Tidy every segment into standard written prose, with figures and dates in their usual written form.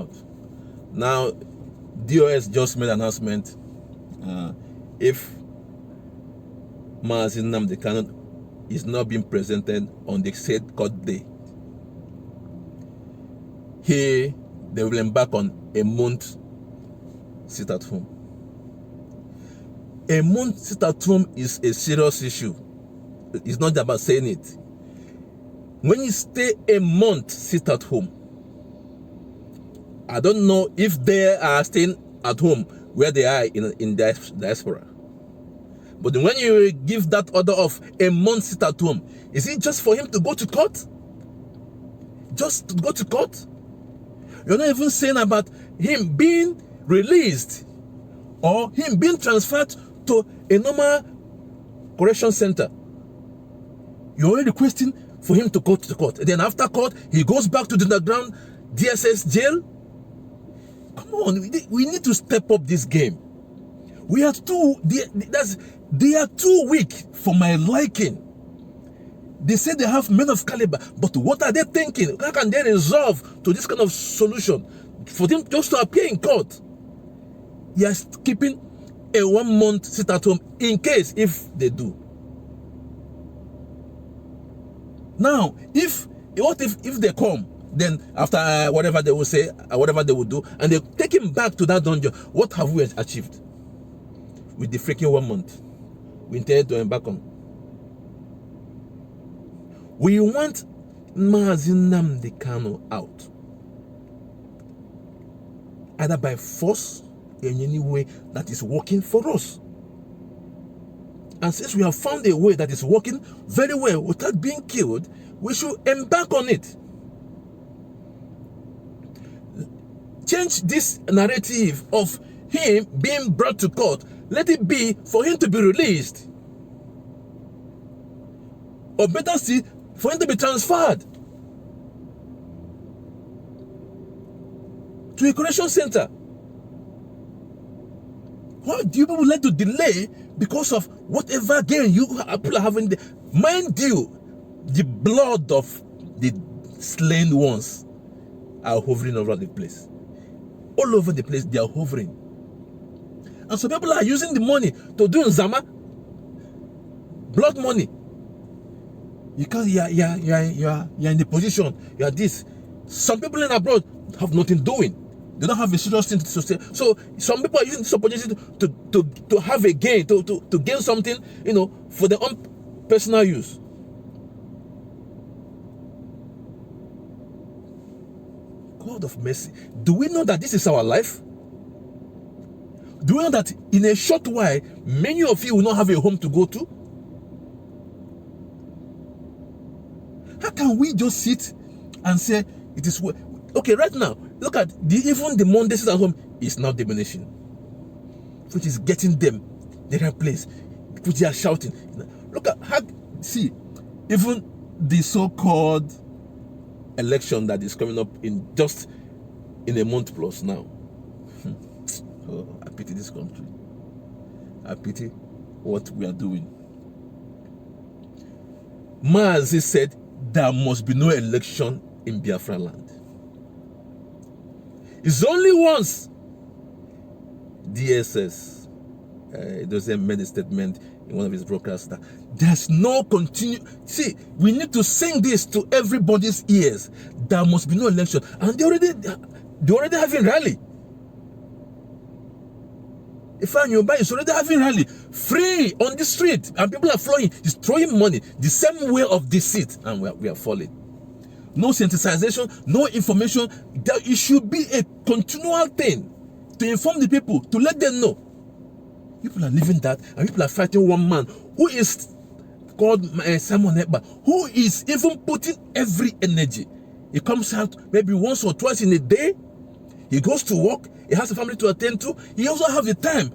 out. Now, DOS just made an announcement. If Mazi Nnamdi Kanu is not being presented on the said court day, they will embark on a month sit at home. A month sit at home is a serious issue. It's not about saying it. When you stay a month sit at home, I don't know if they are staying at home where they are in diaspora. But when you give that order of a month sit at home, is it just for him to go to court? Just to go to court? You're not even saying about him being released or him being transferred to a normal correction center. You're already requesting for him to go to the court. And then after court, he goes back to the underground DSS jail. Come on, we need to step up this game. They are too weak for my liking. They say they have men of caliber, but what are they thinking? How can they resolve to this kind of solution for them just to appear in court? Yes, keeping a 1 month sit at home in case if they do. Now, what if they come, then after whatever they will say, whatever they will do, and they take him back to that dungeon, what have we achieved with the freaking 1 month we intended to embark on? We want Mazi Nnamdi Kanu out, either by force or in any way that is working for us. And since we have found a way that is working very well without being killed, we should embark on it. Change this narrative of him being brought to court. Let it be for him to be released. Or better still, for him to be transferred to a correction center. Why do you people like to delay because of whatever gain you people are having? Mind you, the blood of the slain ones are hovering over the place. All over the place, they are hovering. And some people are using the money to do Nzama. Blood money. You can't, you're in the position, you are this. Some people in abroad have nothing doing. They don't have a serious thing to say. So some people are using this opportunity to have a gain, to gain something, for their own personal use. God of mercy. Do we know that this is our life? Do we know that in a short while, many of you will not have a home to go to? How can we just sit and say it is okay? Right now, look at even the Mondays at home is now diminishing, which is getting them the right place, which they are shouting. Look at see, even the so-called election that is coming up in a month plus now. Oh, I pity this country. I pity what we are doing. Mazi said there must be no election in Biafra land. It's only once DSS doesn't make a statement in one of his broadcasts that there's no See, we need to sing this to everybody's ears. There must be no election, and they already having rally. If Yoruba is already having rally free on the street, and people are flowing, he's throwing money the same way of deceit, and we are falling. No sensitization, no information. It should be a continual thing to inform the people, to let them know. People are living that, and people are fighting one man who is called Simon Ekpa, who is even putting every energy. He comes out maybe once or twice in a day. He goes to work. He has a family to attend to. He also has the time,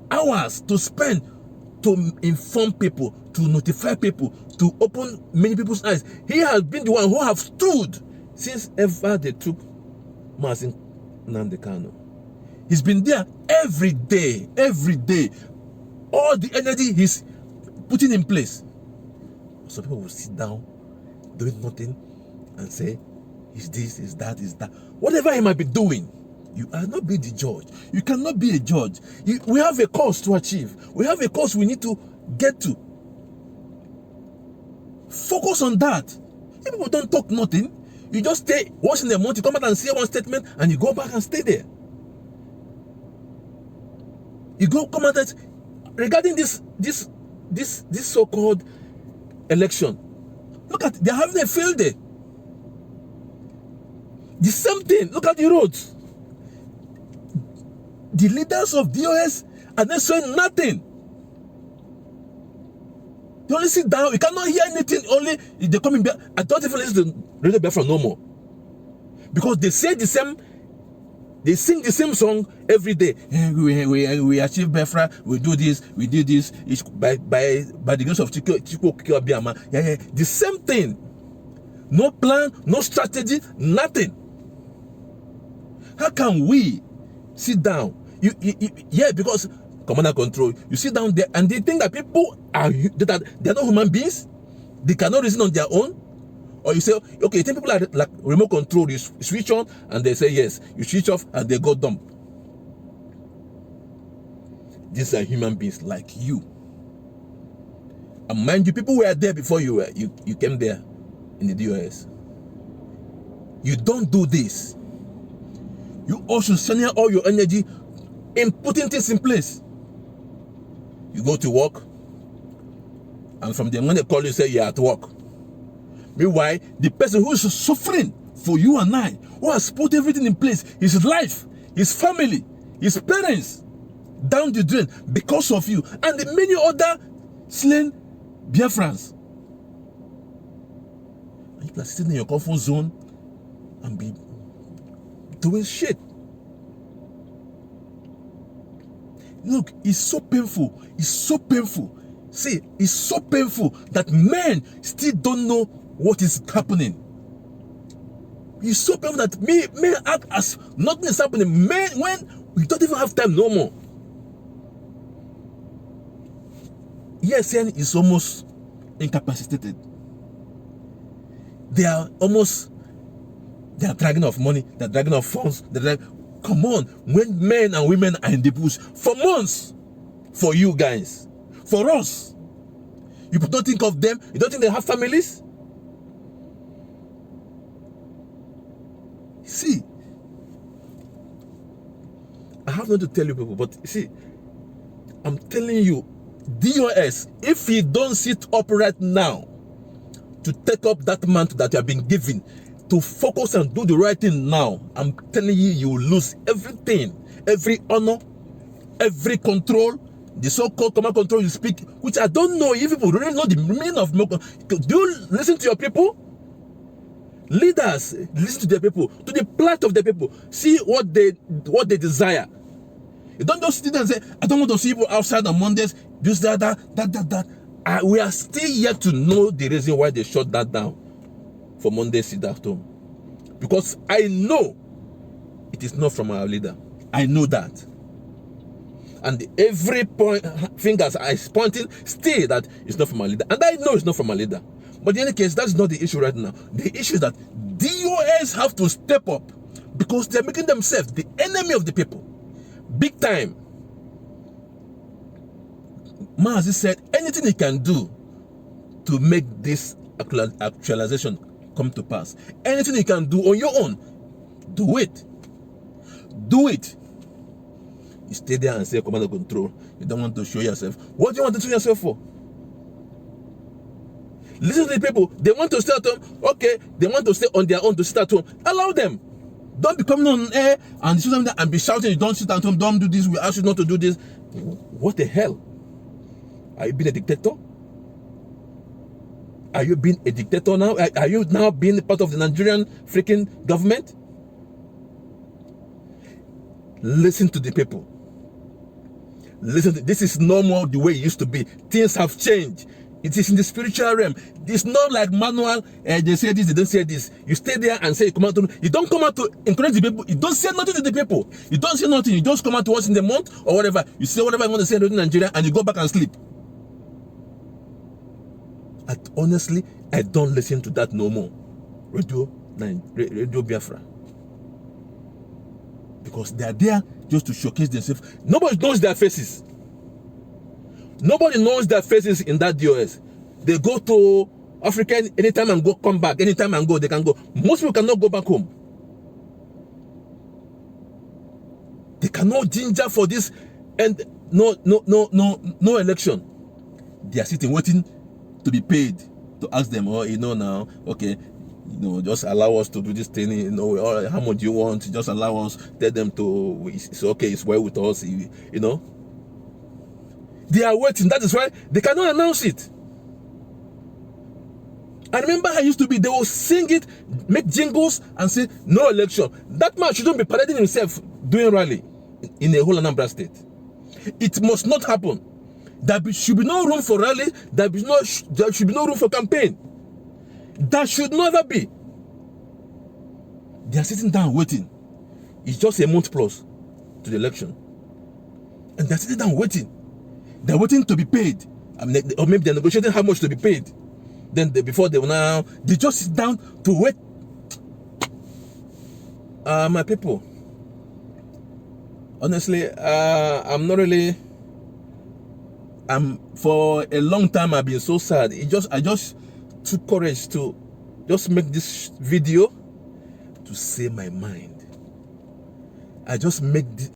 hours to spend to inform people, to notify people, to open many people's eyes. He has been the one who have stood since ever they took Mazi Nnamdi Kanu. He's been there every day. All the energy he's putting in place. Some people will sit down, doing nothing, and say, is this, is that, is that. Whatever he might be doing, you are not be the judge. You cannot be a judge. We have a cause to achieve. We have a cause we need to get to. Focus on that. If people don't talk nothing, you just stay once in a month, you come out and say one statement, and you go back and stay there. You come out and, regarding this so-called election, look at, they're having a field day. The same thing, look at the roads. The leaders of DOS are not saying nothing. They only sit down, you cannot hear anything, only they come in. I don't even listen to Radio Biafra no more. Because they say the same, they sing the same song every day. We achieve Biafra, we do this, we did this, it's by the grace of Chiko Biama. Yeah, the same thing. No plan, no strategy, nothing. How can we sit down? Yeah, because commander control, you sit down there and they think that people they're not human beings, they cannot reason on their own. Or you say, okay, you think people are like remote control, you switch on and they say yes, you switch off and they go dumb. These are human beings like you. And mind you, people were there before you came there in the DOS. You don't do this. You also send all your energy in putting things in place. You go to work, and from them when they call you, say you're at work. Meanwhile, the person who is suffering for you and I, who has put everything in place, his life, his family, his parents, down the drain because of you, and the many other slain Biafrans. And you are sitting in your comfort zone and be doing shit. Look, it's so painful. It's so painful. See, it's so painful that men still don't know what is happening. It's so painful that men act as nothing is happening. Men, when we don't even have time no more. ESN is almost incapacitated. They are dragging off money, they're dragging off funds, come on, when men and women are in the bush for months, for you guys, for us, you don't think of them, you don't think they have families? See, I have not to tell you people, but see, I'm telling you, DOS, if you don't sit up right now to take up that mantle that you have been given, to focus and do the right thing now, I'm telling you, you will lose everything, every honor, every control, the so-called command control you speak, which I don't know if people really know the meaning of. Do you listen to your people? Leaders, listen to their people, to the plight of the people, see what they desire. You don't just sit there and say, I don't want to see people outside on Mondays, this, that. We are still yet to know the reason why they shut that down for Monday sit at home. Because I know it is not from our leader. I know that. And every fingers are pointing still that it's not from our leader. And I know it's not from our leader. But in any case, that's not the issue right now. The issue is that DOS have to step up because they're making themselves the enemy of the people. Big time. Mazi said anything he can do to make this actualization come to pass. Anything you can do on your own, do it. Do it. You stay there and say command and control. You don't want to show yourself. What do you want to show yourself for? Listen to the people. They want to stay at home. Okay, they want to stay on their own to sit at home. Allow them. Don't be coming on air and be shouting, you don't sit at home, don't do this, we ask you not to do this. What the hell? Are you being a dictator? Are you being a dictator now? Are you now being part of the Nigerian freaking government? Listen to the people. Listen, this is no more the way it used to be. Things have changed. It is in the spiritual realm. It's not like manual, they say this, they don't say this. You stay there and say, come out to me. You don't come out to encourage the people. You don't say nothing to the people. You don't say nothing. You just come out to us in the month or whatever. You say whatever you want to say in Nigeria and you go back and sleep. Honestly, I don't listen to that no more. Radio Radio Biafra. Because they are there just to showcase themselves. Nobody knows their faces. Nobody knows their faces in that DOS. They go to Africa anytime and go, come back. Anytime and go, they can go. Most people cannot go back home. They cannot ginger for this, and no election. They are sitting waiting to be paid to ask them, oh, now, okay, just allow us to do this thing, or how much do you want? Just allow us, tell them to, it's okay, it's well with us, They are waiting. That is why they cannot announce it. I remember how it used to be, they will sing it, make jingles, and say, no election. That man shouldn't be parading himself doing rally in a whole Anambra state. It must not happen. There should be no room for rally. There should be no room for campaign. That should never be. They are sitting down waiting. It's just a month plus to the election. And they're sitting down waiting. They're waiting to be paid. Or maybe they're negotiating how much to be paid. Then before they just sit down to wait. My people, honestly, for a long time I've been so sad. I just took courage to just make this video to say my mind. I just make this